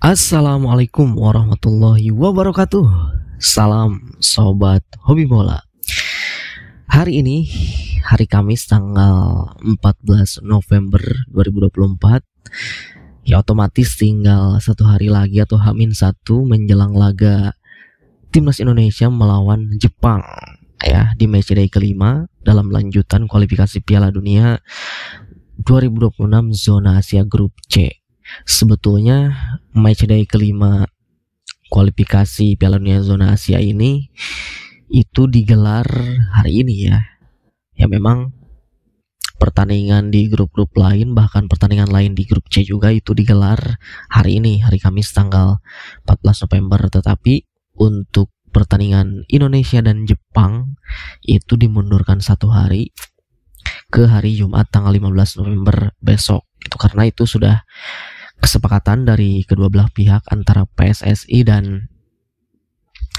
Assalamualaikum warahmatullahi wabarakatuh. Salam sobat hobi bola. Hari ini hari Kamis tanggal 14 November 2024. Ya otomatis tinggal satu hari lagi atau H-1 menjelang laga Timnas Indonesia melawan Jepang ya di matchday kelima dalam lanjutan kualifikasi Piala Dunia 2026 zona Asia grup C. Sebetulnya matchday kelima kualifikasi Piala Dunia zona Asia ini itu digelar hari ini ya. Ya memang pertandingan di grup-grup lain, bahkan pertandingan lain di grup C juga itu digelar hari ini, hari Kamis tanggal 14 November. Tetapi untuk pertandingan Indonesia dan Jepang itu dimundurkan satu hari ke hari Jumat tanggal 15 November besok. Itu karena itu sudah kesepakatan dari kedua belah pihak antara PSSI dan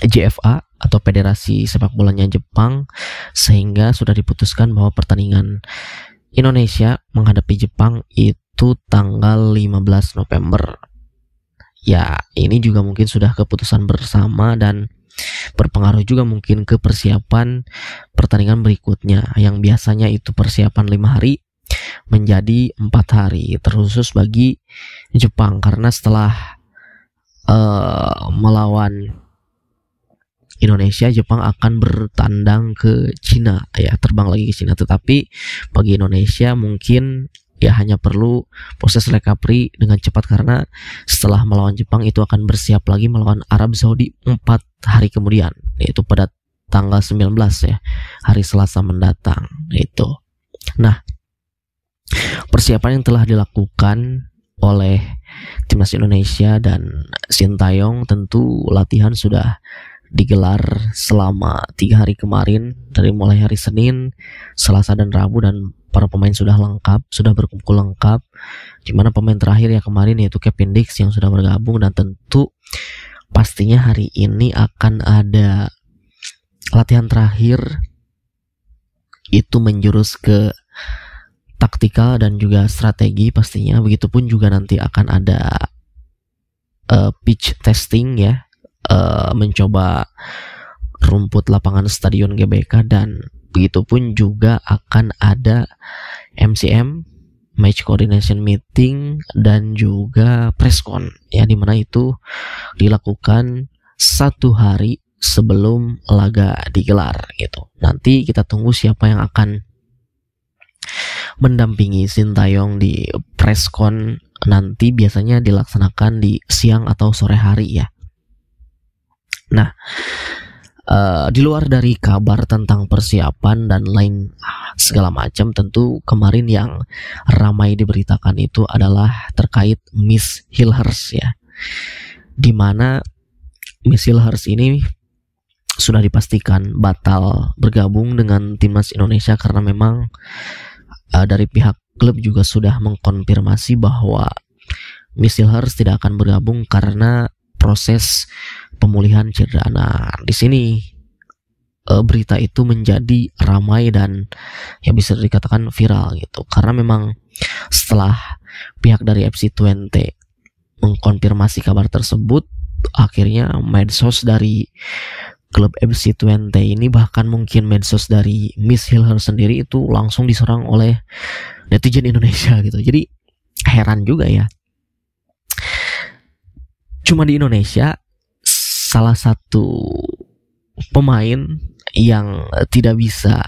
JFA atau Federasi Sepak Bolanya Jepang, sehingga sudah diputuskan bahwa pertandingan Indonesia menghadapi Jepang itu tanggal 15 November. Ya, ini juga mungkin sudah keputusan bersama dan berpengaruh juga mungkin ke persiapan pertandingan berikutnya yang biasanya itu persiapan 5 hari menjadi 4 hari, terkhusus bagi Jepang karena setelah melawan Indonesia, Jepang akan bertandang ke Cina ya, terbang lagi ke Cina. Tetapi bagi Indonesia mungkin ya hanya perlu proses recovery dengan cepat karena setelah melawan Jepang itu akan bersiap lagi melawan Arab Saudi 4 hari kemudian, yaitu pada tanggal 19 ya, hari Selasa mendatang itu. Nah, persiapan yang telah dilakukan oleh Timnas Indonesia dan Sintayong, tentu latihan sudah digelar selama 3 hari kemarin, dari mulai hari Senin, Selasa dan Rabu, dan para pemain sudah lengkap, sudah berkumpul lengkap. Dimana pemain terakhir ya kemarin yaitu Kevin Dix yang sudah bergabung, dan tentu pastinya hari ini akan ada latihan terakhir itu menjurus ke taktikal dan juga strategi pastinya. Begitupun juga nanti akan ada pitch testing ya, mencoba rumput lapangan Stadion GBK, dan begitupun juga akan ada MCM, match coordination meeting, dan juga presscon ya, dimana itu dilakukan satu hari sebelum laga digelar gitu. Nanti kita tunggu siapa yang akan mendampingi Sintayong di presscon nanti, biasanya dilaksanakan di siang atau sore hari ya. Nah, di luar dari kabar tentang persiapan dan lain segala macam, tentu kemarin yang ramai diberitakan itu adalah terkait Miss Hilhers ya, dimana Miss Hilhers ini sudah dipastikan batal bergabung dengan Timnas Indonesia karena memang dari pihak klub juga sudah mengkonfirmasi bahwa Miss Hilhers tidak akan bergabung karena proses pemulihan cedera. Nah, di sini berita itu menjadi ramai dan ya bisa dikatakan viral gitu, karena memang setelah pihak dari FC20 mengkonfirmasi kabar tersebut, akhirnya medsos dari klub FC20 ini, bahkan mungkin medsos dari Miss Hilhers sendiri itu langsung diserang oleh netizen Indonesia gitu. Jadi heran juga ya, cuma di Indonesia salah satu pemain yang tidak bisa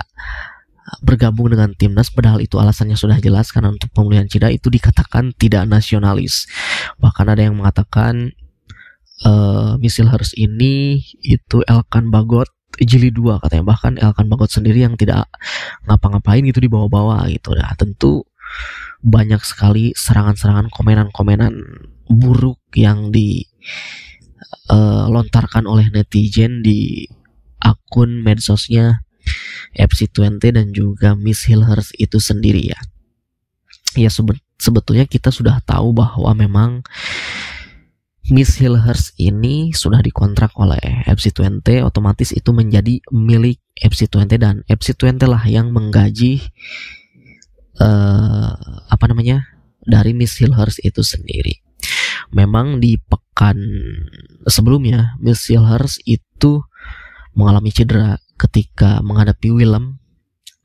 bergabung dengan timnas, padahal itu alasannya sudah jelas karena untuk pemulihan cedera, itu dikatakan tidak nasionalis. Bahkan ada yang mengatakan Miss Hilhers ini itu Elkan Bagot jilid 2 katanya. Bahkan Elkan Bagot sendiri yang tidak ngapa-ngapain gitu dibawa-bawa gitu. Nah, tentu banyak sekali serangan-serangan, komenan-komenan buruk yang dilontarkan oleh netizen di akun medsosnya FC20 dan juga Miss Hilhers itu sendiri ya. Ya sebetulnya kita sudah tahu bahwa memang Miss Hilhers ini sudah dikontrak oleh FC20, otomatis itu menjadi milik FC20 dan FC20 lah yang menggaji dari Miss Hilhers itu sendiri. Memang di pekan sebelumnya Miss Silhers itu mengalami cedera ketika menghadapi Willem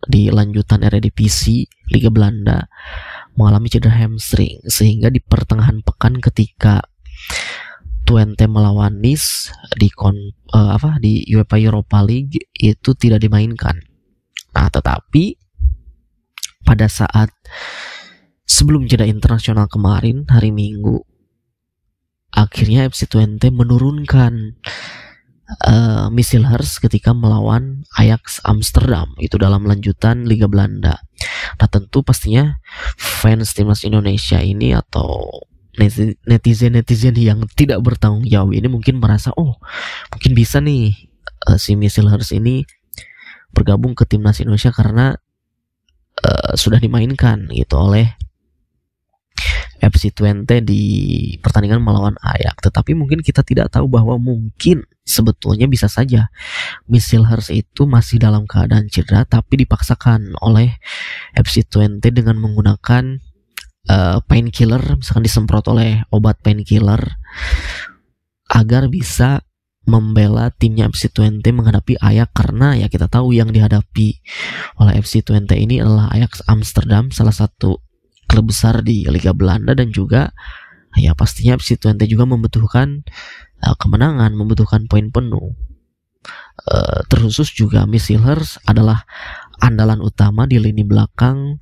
di lanjutan Eredivisie Liga Belanda, mengalami cedera hamstring, sehingga di pertengahan pekan ketika Twente melawan Nice di UEFA Europa League itu tidak dimainkan. Nah, tetapi pada saat sebelum jeda internasional kemarin hari Minggu, akhirnya FC Twente menurunkan Miss Silhers ketika melawan Ajax Amsterdam itu dalam lanjutan Liga Belanda. Nah, tentu pastinya fans timnas Indonesia ini atau netizen yang tidak bertanggung jawab ini mungkin merasa, oh mungkin bisa nih si Miss Silhers ini bergabung ke timnas Indonesia karena sudah dimainkan gitu oleh FC Twente di pertandingan melawan Ajax. Tetapi mungkin kita tidak tahu bahwa mungkin sebetulnya bisa saja Miss Silhers itu masih dalam keadaan cedera, tapi dipaksakan oleh FC Twente dengan menggunakan painkiller, misalkan disemprot oleh obat painkiller agar bisa membela timnya FC Twente menghadapi Ajax, karena ya kita tahu yang dihadapi oleh FC Twente ini adalah Ajax Amsterdam, salah satu klub besar di Liga Belanda, dan juga ya pastinya FC Twente juga membutuhkan kemenangan, membutuhkan poin penuh. Terkhusus juga Miss Silhers adalah andalan utama di lini belakang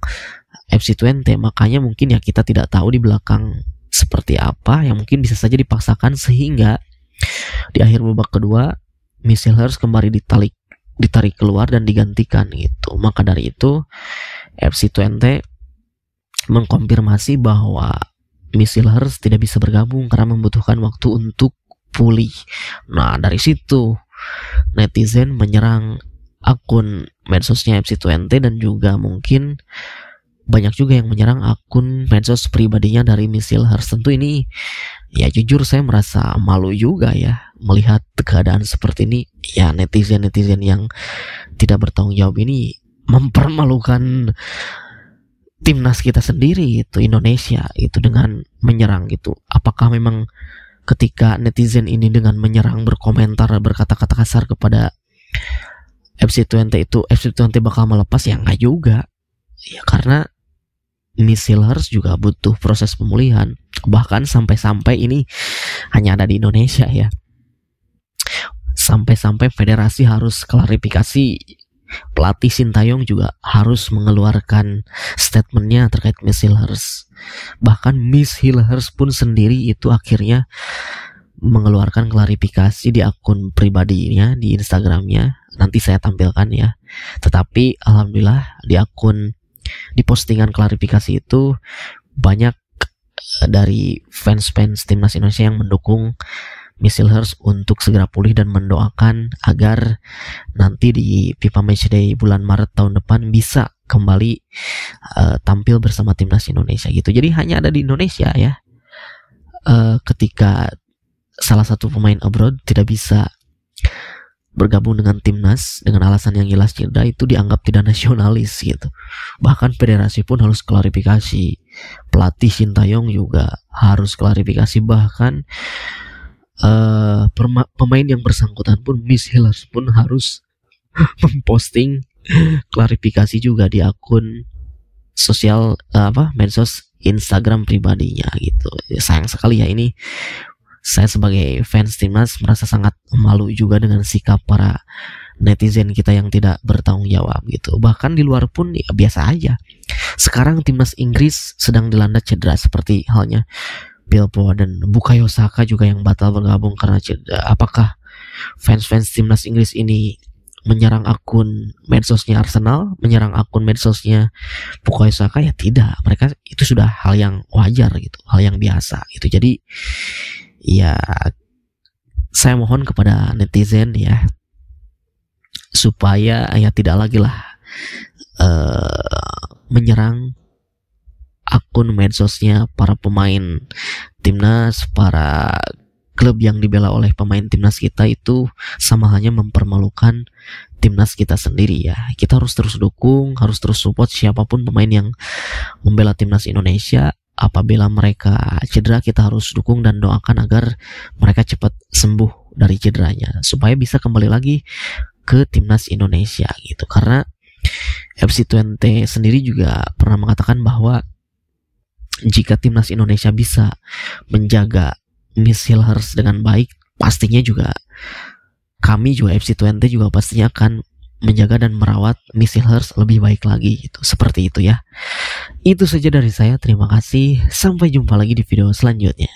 FC Twente, makanya mungkin ya kita tidak tahu di belakang seperti apa yang mungkin bisa saja dipaksakan sehingga di akhir babak kedua Miss Silhers kembali ditarik keluar dan digantikan gitu. Maka dari itu FC Twente mengkonfirmasi bahwa Miss Silhers tidak bisa bergabung karena membutuhkan waktu untuk pulih. Nah, dari situ netizen menyerang akun medsosnya FC Twente dan juga mungkin banyak juga yang menyerang akun medsos pribadinya dari Miss Silhers. Tentu ini ya jujur saya merasa malu juga ya melihat keadaan seperti ini. Ya netizen yang tidak bertanggung jawab ini mempermalukan timnas kita sendiri itu Indonesia itu dengan menyerang gitu. Apakah memang ketika netizen ini dengan menyerang, berkomentar, berkata-kata kasar kepada FC Twente itu FC Twente bakal melepas? Ya enggak juga. Ya karena Miss Silhers juga butuh proses pemulihan. Bahkan sampai-sampai ini hanya ada di Indonesia ya. Sampai-sampai federasi harus klarifikasi. Pelatih Sintayong juga harus mengeluarkan statementnya terkait Miss Silhers. Bahkan Miss Silhers pun sendiri itu akhirnya mengeluarkan klarifikasi di akun pribadinya di Instagramnya. Nanti saya tampilkan ya. Tetapi alhamdulillah di postingan klarifikasi itu banyak dari fans timnas Indonesia yang mendukung Miss Silhers untuk segera pulih dan mendoakan agar nanti di FIFA Matchday bulan Maret tahun depan bisa kembali tampil bersama timnas Indonesia gitu. Jadi hanya ada di Indonesia ya ketika salah satu pemain abroad tidak bisa bergabung dengan timnas dengan alasan yang jelas cedera, itu dianggap tidak nasionalis gitu. Bahkan federasi pun harus klarifikasi, pelatih Sintayong juga harus klarifikasi, bahkan pemain yang bersangkutan pun Miss Silhers pun harus memposting klarifikasi juga di akun sosial medsos Instagram pribadinya gitu. Sayang sekali ya, ini saya sebagai fans timnas merasa sangat malu juga dengan sikap para netizen kita yang tidak bertanggung jawab gitu. Bahkan di luar pun ya biasa aja. Sekarang timnas Inggris sedang dilanda cedera, seperti halnya Phil Foden, Bukayo Saka juga yang batal bergabung karena cedera. Apakah fans timnas Inggris ini menyerang akun medsosnya Arsenal, menyerang akun medsosnya Bukayo Saka? Ya tidak, mereka itu sudah hal yang wajar gitu, hal yang biasa itu. Jadi ya saya mohon kepada netizen ya supaya ya tidak lagi lah menyerang akun medsosnya para pemain timnas, para klub yang dibela oleh pemain timnas kita. Itu sama halnya mempermalukan timnas kita sendiri ya. Kita harus terus dukung, harus terus support siapapun pemain yang membela timnas Indonesia. apabila mereka cedera, kita harus dukung dan doakan agar mereka cepat sembuh dari cederanya supaya bisa kembali lagi ke timnas Indonesia gitu. Karena FC20 sendiri juga pernah mengatakan bahwa jika timnas Indonesia bisa menjaga Miss Hilhers dengan baik, pastinya juga kami juga FC20 juga pastinya akan menjaga dan merawat Miss Hilhers lebih baik lagi gitu. Seperti itu ya. Itu saja dari saya. Terima kasih. Sampai jumpa lagi di video selanjutnya.